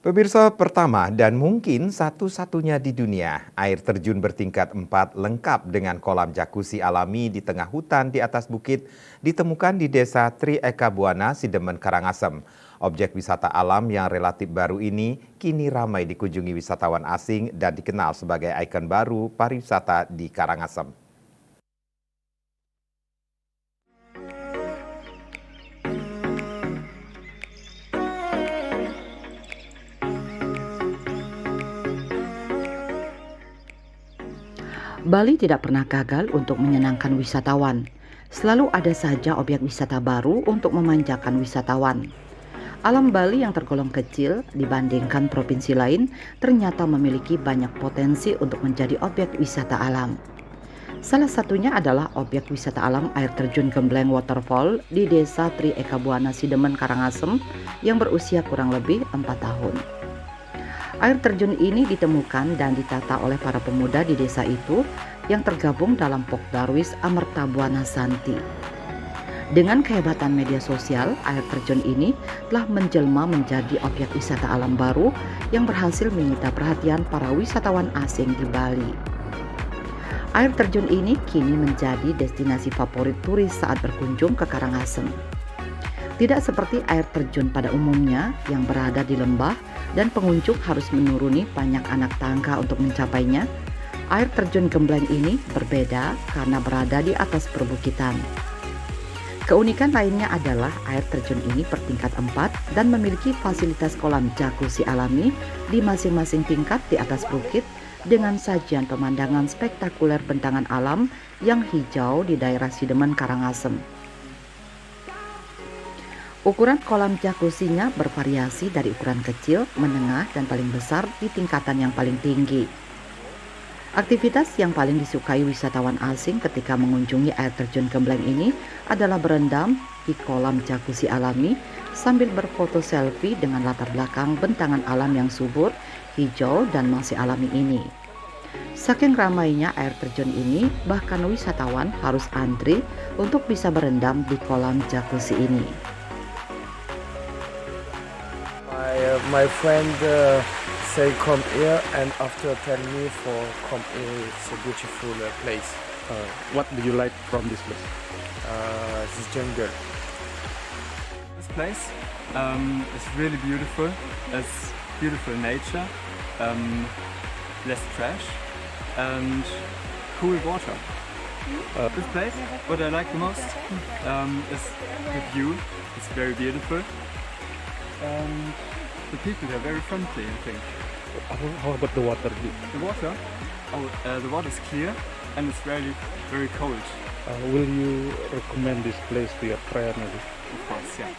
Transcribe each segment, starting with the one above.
Pemirsa pertama dan mungkin satu-satunya di dunia, air terjun bertingkat 4 lengkap dengan kolam jacuzzi alami di tengah hutan di atas bukit ditemukan di desa Tri Eka Buana, Sidemen, Karangasem. Objek wisata alam yang relatif baru ini kini ramai dikunjungi wisatawan asing dan dikenal sebagai ikon baru pariwisata di Karangasem. Bali tidak pernah gagal untuk menyenangkan wisatawan. Selalu ada saja objek wisata baru untuk memanjakan wisatawan. Alam Bali yang tergolong kecil dibandingkan provinsi lain ternyata memiliki banyak potensi untuk menjadi objek wisata alam. Salah satunya adalah objek wisata alam air terjun Gembleng Waterfall di Desa Tri Eka Buana Sidemen, Karangasem yang berusia kurang lebih 4 tahun. Air terjun ini ditemukan dan ditata oleh para pemuda di desa itu yang tergabung dalam Pokdarwis Amerta Buana Santi. Dengan kehebatan media sosial, air terjun ini telah menjelma menjadi objek wisata alam baru yang berhasil menyita perhatian para wisatawan asing di Bali. Air terjun ini kini menjadi destinasi favorit turis saat berkunjung ke Karangasem. Tidak seperti air terjun pada umumnya yang berada di lembah dan pengunjung harus menuruni banyak anak tangga untuk mencapainya, air terjun Gembleng ini berbeda karena berada di atas perbukitan. Keunikan lainnya adalah air terjun ini bertingkat 4 dan memiliki fasilitas kolam jacuzzi alami di masing-masing tingkat di atas bukit dengan sajian pemandangan spektakuler bentangan alam yang hijau di daerah Sidemen, Karangasem. Ukuran kolam jacuzzi-nya bervariasi dari ukuran kecil, menengah, dan paling besar di tingkatan yang paling tinggi. Aktivitas yang paling disukai wisatawan asing ketika mengunjungi air terjun Gembleng ini adalah berendam di kolam jacuzzi alami sambil berfoto selfie dengan latar belakang bentangan alam yang subur, hijau, dan masih alami ini. Saking ramainya air terjun ini, bahkan wisatawan harus antri untuk bisa berendam di kolam jacuzzi ini. My friend say come here, and after tell me for come here, it's a beautiful place. What do you like from this place? This jungle. This place is really beautiful. It's beautiful nature, less trash, and cool water. This place, what I like the most is the view. It's very beautiful. The people are very friendly, I think. How about the water? The water is clear and it's very, very cold. Will you recommend this place to your friend? Of course, yeah.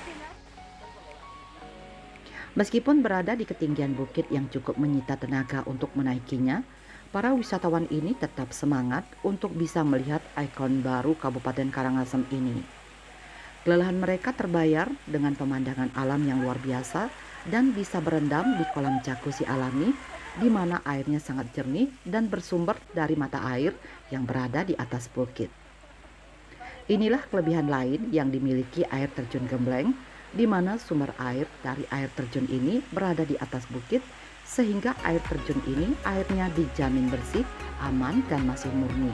Meskipun berada di ketinggian bukit yang cukup menyita tenaga untuk menaikinya, para wisatawan ini tetap semangat untuk bisa melihat ikon baru Kabupaten Karangasem ini. Kelelahan mereka terbayar dengan pemandangan alam yang luar biasa dan bisa berendam di kolam jacuzzi alami di mana airnya sangat jernih dan bersumber dari mata air yang berada di atas bukit. Inilah kelebihan lain yang dimiliki air terjun Gembleng, di mana sumber air dari air terjun ini berada di atas bukit sehingga air terjun ini airnya dijamin bersih, aman, dan masih murni.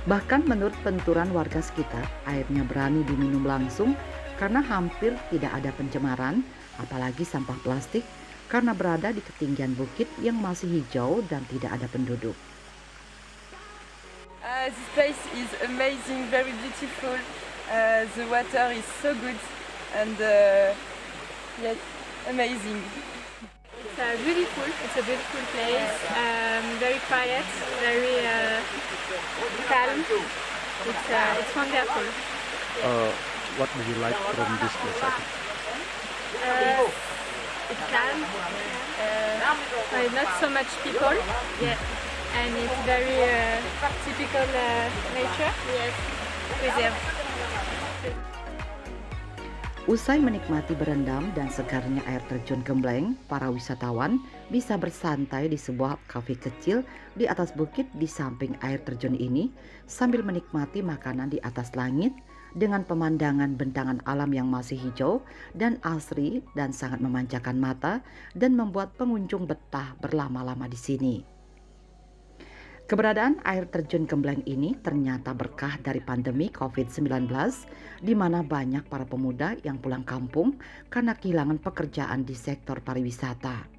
Bahkan menurut penuturan warga sekitar, airnya berani diminum langsung karena hampir tidak ada pencemaran, apalagi sampah plastik, karena berada di ketinggian bukit yang masih hijau dan tidak ada penduduk. This place is amazing, very beautiful. The water is so good and yes, amazing. It's a beautiful place, very quiet, very calm. It's wonderful. What do you like from this place? It's calm, not so much people, yeah, and it's very typical nature, yes, preserved. Usai menikmati berendam dan segarnya air terjun Gembleng, para wisatawan bisa bersantai di sebuah kafe kecil di atas bukit di samping air terjun ini sambil menikmati makanan di atas langit dengan pemandangan bentangan alam yang masih hijau dan asri dan sangat memanjakan mata dan membuat pengunjung betah berlama-lama di sini. Keberadaan air terjun Gembleng ini ternyata berkah dari pandemi COVID-19, di mana banyak para pemuda yang pulang kampung karena kehilangan pekerjaan di sektor pariwisata.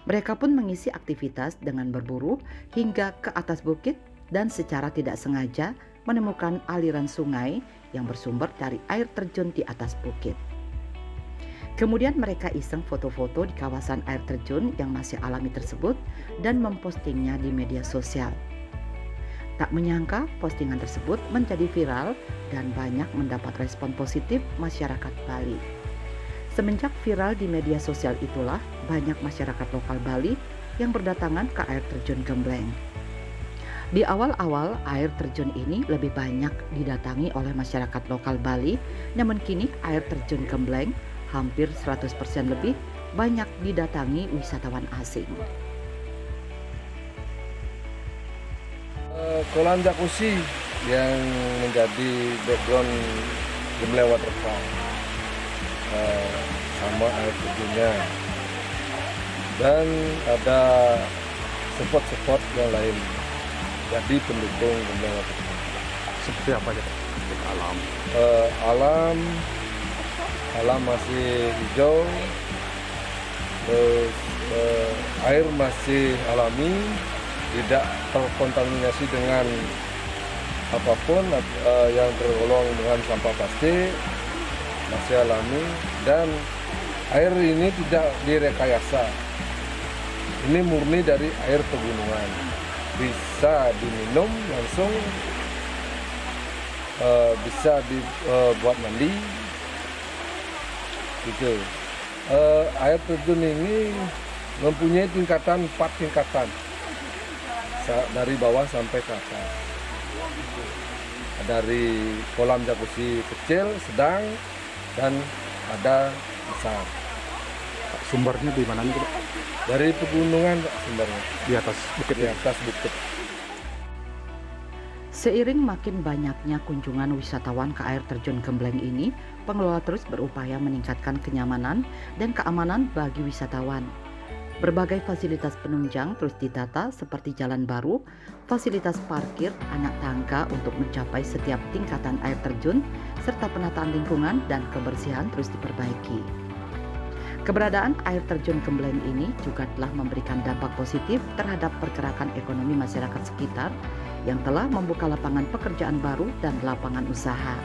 Mereka pun mengisi aktivitas dengan berburu hingga ke atas bukit dan secara tidak sengaja menemukan aliran sungai yang bersumber dari air terjun di atas bukit. Kemudian mereka iseng foto-foto di kawasan air terjun yang masih alami tersebut dan mempostingnya di media sosial. Tak menyangka postingan tersebut menjadi viral dan banyak mendapat respon positif masyarakat Bali. Semenjak viral di media sosial itulah banyak masyarakat lokal Bali yang berdatangan ke air terjun Gembleng. Di awal-awal air terjun ini lebih banyak didatangi oleh masyarakat lokal Bali, namun kini air terjun Gembleng hampir 100% lebih banyak didatangi wisatawan asing. Kolam jacuzzi yang menjadi background Gembleng Waterfall, sama air terjunnya, dan ada spot-spot yang lain jadi pendukung Gembleng Waterfall. Seperti apa ya? Alam. Alam masih hijau, terus air masih alami, tidak terkontaminasi dengan apapun yang tergolong dengan sampah plastik, masih alami, dan air ini tidak direkayasa. Ini murni dari air pegunungan, bisa diminum langsung, bisa dibuat mandi. Gitu. Air terjun ini mempunyai 4 tingkatan dari bawah sampai ke atas. Dari kolam jacuzzi kecil, sedang, dan ada besar. Sumbernya di mana nih, Pak? Dari pegunungan sumbernya. Di atas bukit. Di atas bukit. Seiring makin banyaknya kunjungan wisatawan ke air terjun Gembleng ini, pengelola terus berupaya meningkatkan kenyamanan dan keamanan bagi wisatawan. Berbagai fasilitas penunjang terus ditata seperti jalan baru, fasilitas parkir, anak tangga untuk mencapai setiap tingkatan air terjun, serta penataan lingkungan dan kebersihan terus diperbaiki. Keberadaan air terjun Gembleng ini juga telah memberikan dampak positif terhadap pergerakan ekonomi masyarakat sekitar yang telah membuka lapangan pekerjaan baru dan lapangan usaha.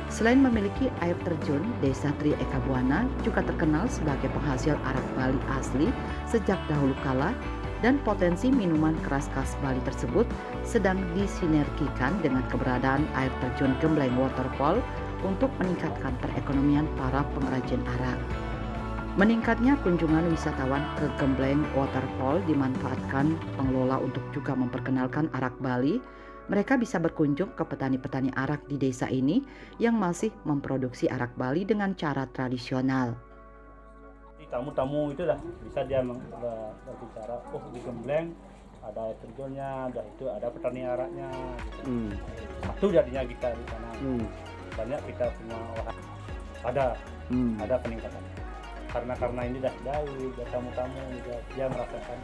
Selain memiliki air terjun, Desa Tri Eka Buana juga terkenal sebagai penghasil arak Bali asli sejak dahulu kala, dan potensi minuman keras khas Bali tersebut sedang disinergikan dengan keberadaan air terjun Gembleng Waterfall untuk meningkatkan perekonomian para pengrajin arak. Meningkatnya kunjungan wisatawan ke Gembleng Waterfall dimanfaatkan pengelola untuk juga memperkenalkan arak Bali. Mereka bisa berkunjung ke petani-petani arak di desa ini yang masih memproduksi arak Bali dengan cara tradisional. Tamu-tamu itu lah bisa dia berbicara, oh di Gembleng ada air terjunnya, ada petani araknya. Gitu. Satu jadinya kita di sana. Banyak kita punya ada peningkatan. Karena ini dah dari tamu-tamu dia merasakan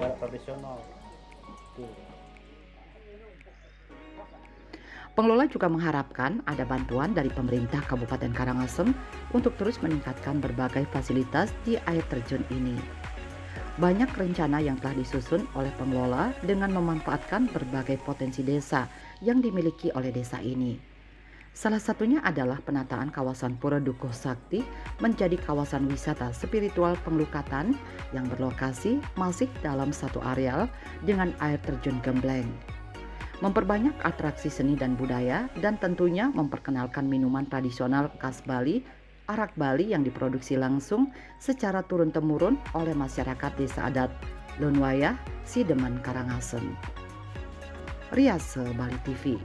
arak tradisional. Pengelola juga mengharapkan ada bantuan dari pemerintah Kabupaten Karangasem untuk terus meningkatkan berbagai fasilitas di air terjun ini. Banyak rencana yang telah disusun oleh pengelola dengan memanfaatkan berbagai potensi desa yang dimiliki oleh desa ini. Salah satunya adalah penataan kawasan Pura Dukuh Sakti menjadi kawasan wisata spiritual Penglukatan yang berlokasi masih dalam satu areal dengan air terjun Gembleng. Memperbanyak atraksi seni dan budaya, dan tentunya memperkenalkan minuman tradisional khas Bali, arak Bali yang diproduksi langsung secara turun-temurun oleh masyarakat desa adat Lonwayah, Sideman, Karangasem. Riase Bali TV.